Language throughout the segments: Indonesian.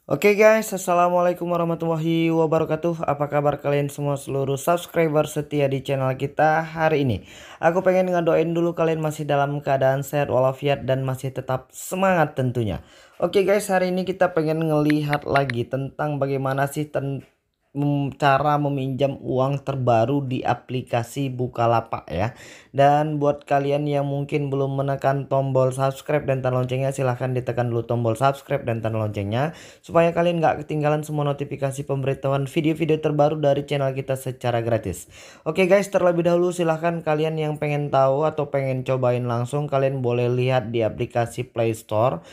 Oke guys, assalamualaikum warahmatullahi wabarakatuh. Apa kabar kalian semua seluruh subscriber setia di channel kita hari ini? Aku pengen ngedoain dulu kalian masih dalam keadaan sehat walafiat dan masih tetap semangat tentunya. Oke guys, hari ini kita pengen ngelihat lagi tentang bagaimana sih cara meminjam uang terbaru di aplikasi Bukalapak ya. Dan buat kalian yang mungkin belum menekan tombol subscribe dan tanda loncengnya, silahkan ditekan dulu tombol subscribe dan tanda loncengnya supaya kalian nggak ketinggalan semua notifikasi pemberitahuan video-video terbaru dari channel kita secara gratis. Oke guys, terlebih dahulu silahkan kalian yang pengen tahu atau pengen cobain langsung, kalian boleh lihat di aplikasi Play Store.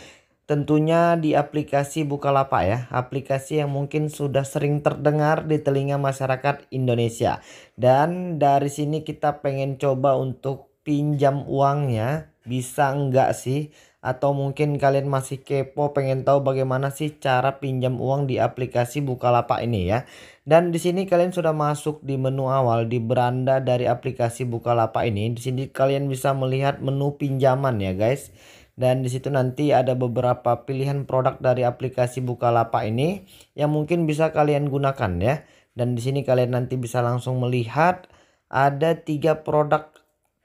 Tentunya di aplikasi Bukalapak ya, aplikasi yang mungkin sudah sering terdengar di telinga masyarakat Indonesia. Dan dari sini kita pengen coba untuk pinjam uangnya, bisa enggak sih? Atau mungkin kalian masih kepo pengen tahu bagaimana sih cara pinjam uang di aplikasi Bukalapak ini ya. Dan di sini kalian sudah masuk di menu awal di beranda dari aplikasi Bukalapak ini. Di sini kalian bisa melihat menu pinjaman ya guys. Dan di situ nanti ada beberapa pilihan produk dari aplikasi Bukalapak ini yang mungkin bisa kalian gunakan ya. Dan di sini kalian nanti bisa langsung melihat ada 3 produk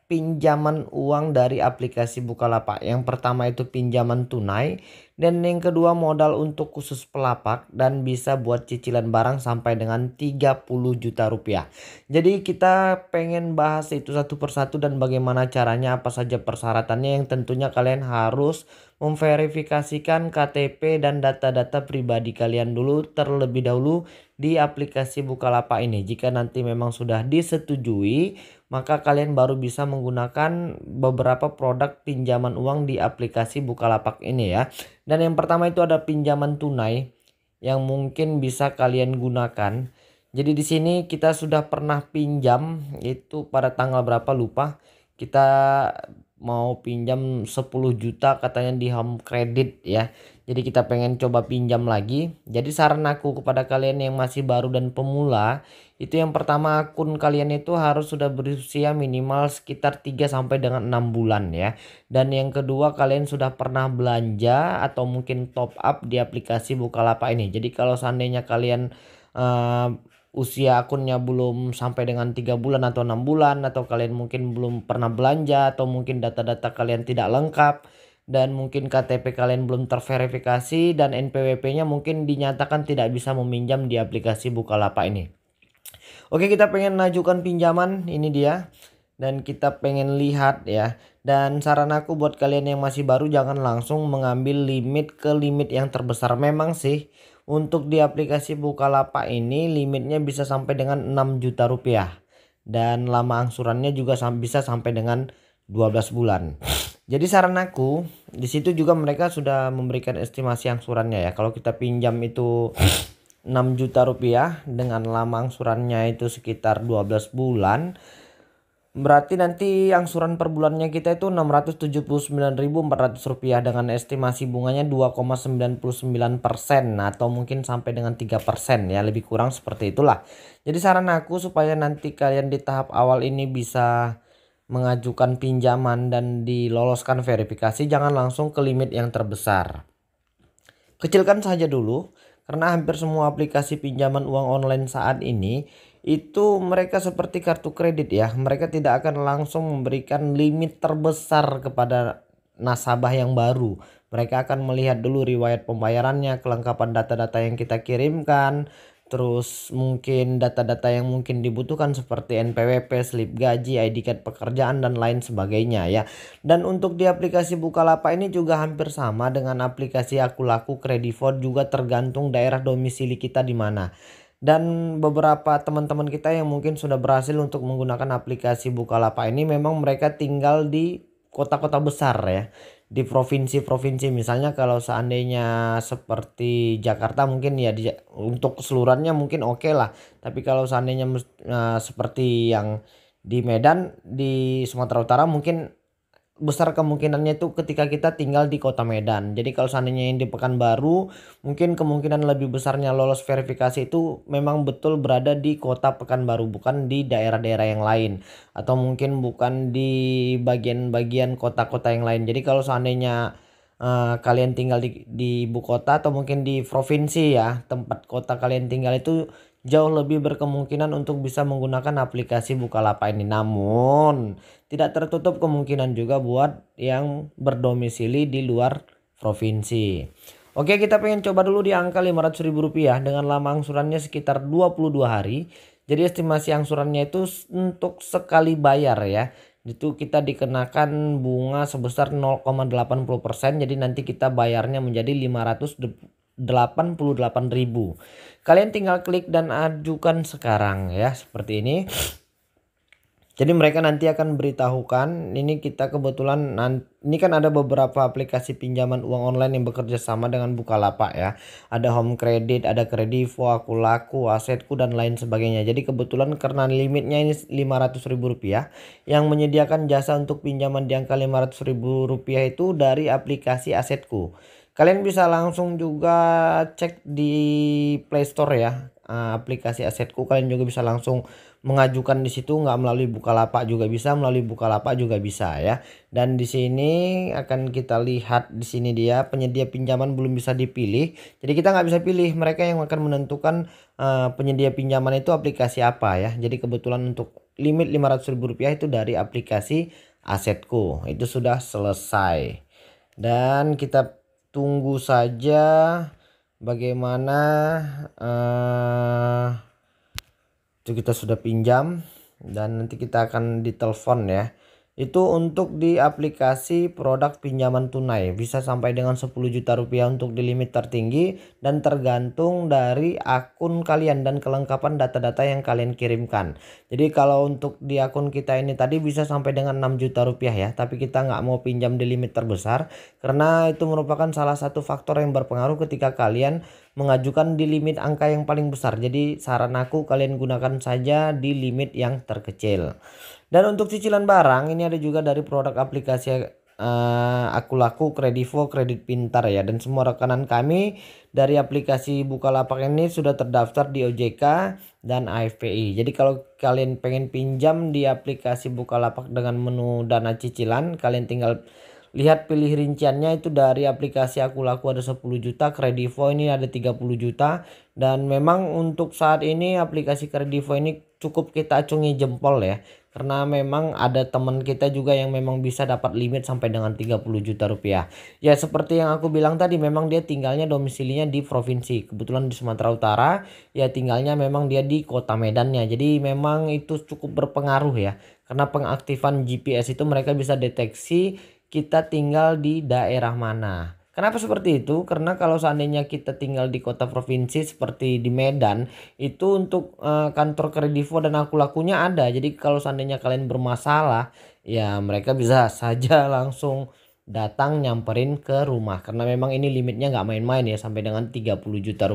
pinjaman uang dari aplikasi Bukalapak. Yang pertama itu pinjaman tunai, dan yang kedua modal untuk khusus pelapak dan bisa buat cicilan barang sampai dengan 30 juta rupiah. Jadi kita pengen bahas itu satu persatu dan bagaimana caranya, apa saja persyaratannya, yang tentunya kalian harus memverifikasikan KTP dan data-data pribadi kalian dulu terlebih dahulu di aplikasi Bukalapak ini. Jika nanti memang sudah disetujui, maka kalian baru bisa menggunakan beberapa produk pinjaman uang di aplikasi Bukalapak ini ya. Dan yang pertama itu ada pinjaman tunai yang mungkin bisa kalian gunakan. Jadi di sini kita sudah pernah pinjam itu pada tanggal berapa lupa. Kita mau pinjam 10 juta katanya di home credit ya. Jadi kita pengen coba pinjam lagi. Jadi saran aku kepada kalian yang masih baru dan pemula, itu yang pertama akun kalian itu harus sudah berusia minimal sekitar 3 sampai dengan 6 bulan ya. Dan yang kedua kalian sudah pernah belanja atau mungkin top up di aplikasi Bukalapak ini. Jadi kalau seandainya kalian eh, usia akunnya belum sampai dengan 3 bulan atau 6 bulan, atau kalian mungkin belum pernah belanja, atau mungkin data-data kalian tidak lengkap, dan mungkin KTP kalian belum terverifikasi, dan NPWP-nya mungkin dinyatakan tidak bisa meminjam di aplikasi Bukalapak ini. Oke, kita pengen mengajukan pinjaman, ini dia. Dan kita pengen lihat ya. Dan saran aku buat kalian yang masih baru, jangan langsung mengambil limit ke limit yang terbesar. Memang sih untuk di aplikasi Bukalapak ini limitnya bisa sampai dengan 6 juta rupiah. Dan lama angsurannya juga bisa sampai dengan 12 bulan. Jadi saran aku, di situ juga mereka sudah memberikan estimasi angsurannya ya. Kalau kita pinjam itu 6 juta rupiah dengan lama angsurannya itu sekitar 12 bulan, berarti nanti angsuran per bulannya kita itu Rp679.400 dengan estimasi bunganya 2,99% atau mungkin sampai dengan 3% ya, lebih kurang seperti itulah. Jadi saran aku supaya nanti kalian di tahap awal ini bisa mengajukan pinjaman dan diloloskan verifikasi, jangan langsung ke limit yang terbesar. Kecilkan saja dulu, karena hampir semua aplikasi pinjaman uang online saat ini itu mereka seperti kartu kredit ya. Mereka tidak akan langsung memberikan limit terbesar kepada nasabah yang baru. Mereka akan melihat dulu riwayat pembayarannya, kelengkapan data-data yang kita kirimkan, terus mungkin data-data yang mungkin dibutuhkan seperti NPWP, slip gaji, ID card pekerjaan dan lain sebagainya ya. Dan untuk di aplikasi Bukalapak ini juga hampir sama dengan aplikasi Aku Laku, Kredivo, juga tergantung daerah domisili kita di mana. Dan beberapa teman-teman kita yang mungkin sudah berhasil untuk menggunakan aplikasi Bukalapak ini, memang mereka tinggal di kota-kota besar ya, di provinsi-provinsi. Misalnya kalau seandainya seperti Jakarta mungkin ya untuk keseluruhannya mungkin oke lah. Tapi kalau seandainya seperti yang di Medan, di Sumatera Utara, mungkin besar kemungkinannya itu ketika kita tinggal di kota Medan. Jadi kalau seandainya yang di Pekanbaru, mungkin kemungkinan lebih besarnya lolos verifikasi itu memang betul berada di kota Pekanbaru, bukan di daerah-daerah yang lain, atau mungkin bukan di bagian-bagian kota-kota yang lain. Jadi kalau seandainya kalian tinggal di ibu kota atau mungkin di provinsi ya, tempat kota kalian tinggal itu jauh lebih berkemungkinan untuk bisa menggunakan aplikasi Bukalapak ini. Namun tidak tertutup kemungkinan juga buat yang berdomisili di luar provinsi. Oke, kita pengen coba dulu di angka Rp500.000 dengan lama angsurannya sekitar 22 hari. Jadi estimasi angsurannya itu untuk sekali bayar ya. Itu kita dikenakan bunga sebesar 0,80%. Jadi nanti kita bayarnya menjadi 588.000. Kalian tinggal klik dan ajukan sekarang ya, seperti ini. Jadi mereka nanti akan beritahukan, ini kita kebetulan ini kan ada beberapa aplikasi pinjaman uang online yang bekerja sama dengan Bukalapak ya. Ada Home Credit, ada Kredivo, Akulaku, Asetku dan lain sebagainya. Jadi kebetulan karena limitnya ini Rp500.000 yang menyediakan jasa untuk pinjaman di angka Rp500.000 itu dari aplikasi Asetku. Kalian bisa langsung juga cek di Play Store ya. Aplikasi Asetku kalian juga bisa langsung mengajukan di situ, nggak melalui Bukalapak juga bisa, melalui Bukalapak juga bisa ya. Dan di sini akan kita lihat di sini dia penyedia pinjaman belum bisa dipilih. Jadi kita nggak bisa pilih, mereka yang akan menentukan penyedia pinjaman itu aplikasi apa ya. Jadi kebetulan untuk limit Rp500.000 itu dari aplikasi Asetku itu sudah selesai. Dan kita tunggu saja bagaimana itu kita sudah pinjam dan nanti kita akan ditelepon ya. Itu untuk di aplikasi produk pinjaman tunai bisa sampai dengan Rp10 juta untuk di limit tertinggi dan tergantung dari akun kalian dan kelengkapan data-data yang kalian kirimkan. Jadi kalau untuk di akun kita ini tadi bisa sampai dengan Rp6 juta ya, tapi kita nggak mau pinjam di limit terbesar karena itu merupakan salah satu faktor yang berpengaruh ketika kalian mengajukan di limit angka yang paling besar. Jadi saran aku kalian gunakan saja di limit yang terkecil. Dan untuk cicilan barang ini ada juga dari produk aplikasi Akulaku, Kredivo, Kredit Pintar ya. Dan semua rekanan kami dari aplikasi Bukalapak ini sudah terdaftar di OJK dan AFPI. Jadi kalau kalian pengen pinjam di aplikasi Bukalapak dengan menu dana cicilan, kalian tinggal lihat pilih rinciannya itu dari aplikasi Akulaku ada 10 juta, Kredivo ini ada 30 juta. Dan memang untuk saat ini aplikasi Kredivo ini cukup kita acungi jempol ya. Karena memang ada teman kita juga yang memang bisa dapat limit sampai dengan Rp30 juta. Ya seperti yang aku bilang tadi, memang dia tinggalnya domisilinya di provinsi. Kebetulan di Sumatera Utara, ya tinggalnya memang dia di kota Medannya. Jadi memang itu cukup berpengaruh ya. Karena pengaktifan GPS itu mereka bisa deteksi kita tinggal di daerah mana. Kenapa seperti itu? Karena kalau seandainya kita tinggal di kota provinsi seperti di Medan, itu untuk kantor Kredivo dan Akulakunya ada. Jadi kalau seandainya kalian bermasalah, ya mereka bisa saja langsung datang nyamperin ke rumah. Karena memang ini limitnya nggak main-main ya, sampai dengan Rp30 juta.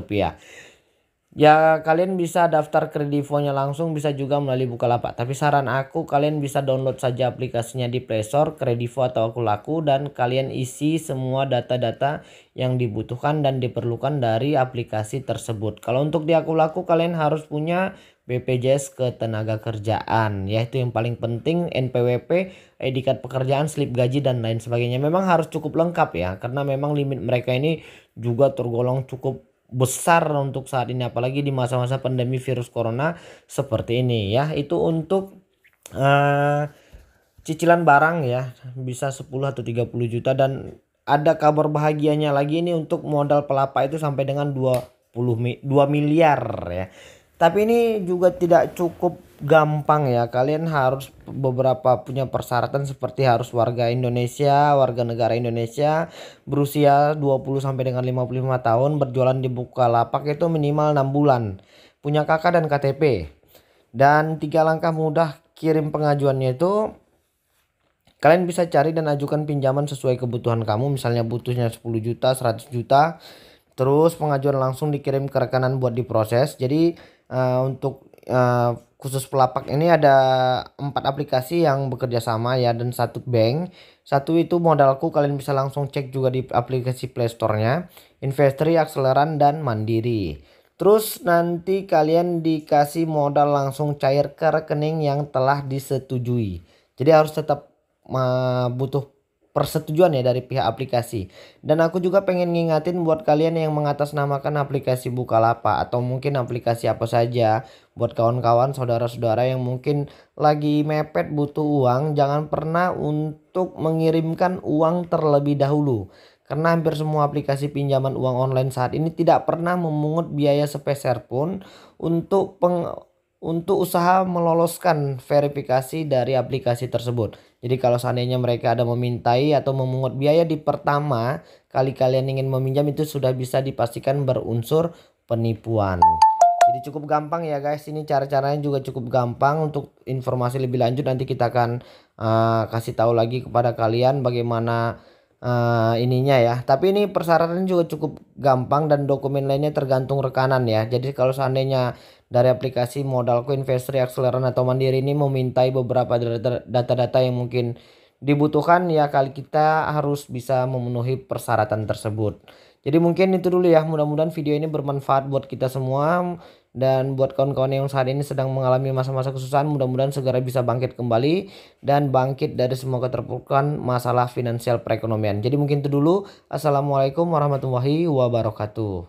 Ya kalian bisa daftar Kredivonya langsung, bisa juga melalui Bukalapak. Tapi saran aku kalian bisa download saja aplikasinya di Play Store, Kredivo atau Akulaku, dan kalian isi semua data-data yang dibutuhkan dan diperlukan dari aplikasi tersebut. Kalau untuk di Akulaku kalian harus punya BPJS Ketenagakerjaan, yaitu yang paling penting, NPWP, ID card pekerjaan, slip gaji dan lain sebagainya. Memang harus cukup lengkap ya, karena memang limit mereka ini juga tergolong cukup besar untuk saat ini, apalagi di masa-masa pandemi virus corona seperti ini ya. Itu untuk cicilan barang ya, bisa 10 atau 30 juta. Dan ada kabar bahagianya lagi ini untuk modal pelapa itu sampai dengan 2 miliar ya. Tapi ini juga tidak cukup gampang ya. Kalian harus beberapa punya persyaratan seperti harus warga Indonesia, warga negara Indonesia, berusia 20 sampai dengan 55 tahun, berjualan di Bukalapak itu minimal 6 bulan, punya KK dan KTP. Dan 3 langkah mudah kirim pengajuannya itu kalian bisa cari dan ajukan pinjaman sesuai kebutuhan kamu. Misalnya butuhnya 10 juta, 100 juta. Terus pengajuan langsung dikirim ke rekanan buat diproses. Jadi untuk khusus pelapak ini ada 4 aplikasi yang bekerja sama ya, dan 1 bank. Satu itu Modalku, kalian bisa langsung cek juga di aplikasi Play Store-nya. Investory, Akseleran, dan Mandiri. Terus nanti kalian dikasih modal langsung cair ke rekening yang telah disetujui. Jadi harus tetap butuh persetujuan ya dari pihak aplikasi. Dan aku juga pengen ngingatin buat kalian yang mengatasnamakan aplikasi Bukalapak atau mungkin aplikasi apa saja, buat kawan-kawan saudara-saudara yang mungkin lagi mepet butuh uang, jangan pernah untuk mengirimkan uang terlebih dahulu. Karena hampir semua aplikasi pinjaman uang online saat ini tidak pernah memungut biaya sepeser pun untuk usaha meloloskan verifikasi dari aplikasi tersebut. Jadi kalau seandainya mereka ada memintai atau memungut biaya di pertama kali kalian ingin meminjam, itu sudah bisa dipastikan berunsur penipuan. Jadi cukup gampang ya guys, ini cara-caranya juga cukup gampang. Untuk informasi lebih lanjut nanti kita akan kasih tahu lagi kepada kalian bagaimana ininya ya. Tapi ini persyaratannya juga cukup gampang dan dokumen lainnya tergantung rekanan ya. Jadi kalau seandainya dari aplikasi Modalku, Investri, Akseleran atau Mandiri ini memintai beberapa data-data yang mungkin dibutuhkan, ya kali kita harus bisa memenuhi persyaratan tersebut. Jadi mungkin itu dulu ya, mudah-mudahan video ini bermanfaat buat kita semua. Dan buat kawan-kawan yang saat ini sedang mengalami masa-masa kesusahan, mudah-mudahan segera bisa bangkit kembali dan bangkit dari semua keterpurukan masalah finansial perekonomian. Jadi mungkin itu dulu. Assalamualaikum warahmatullahi wabarakatuh.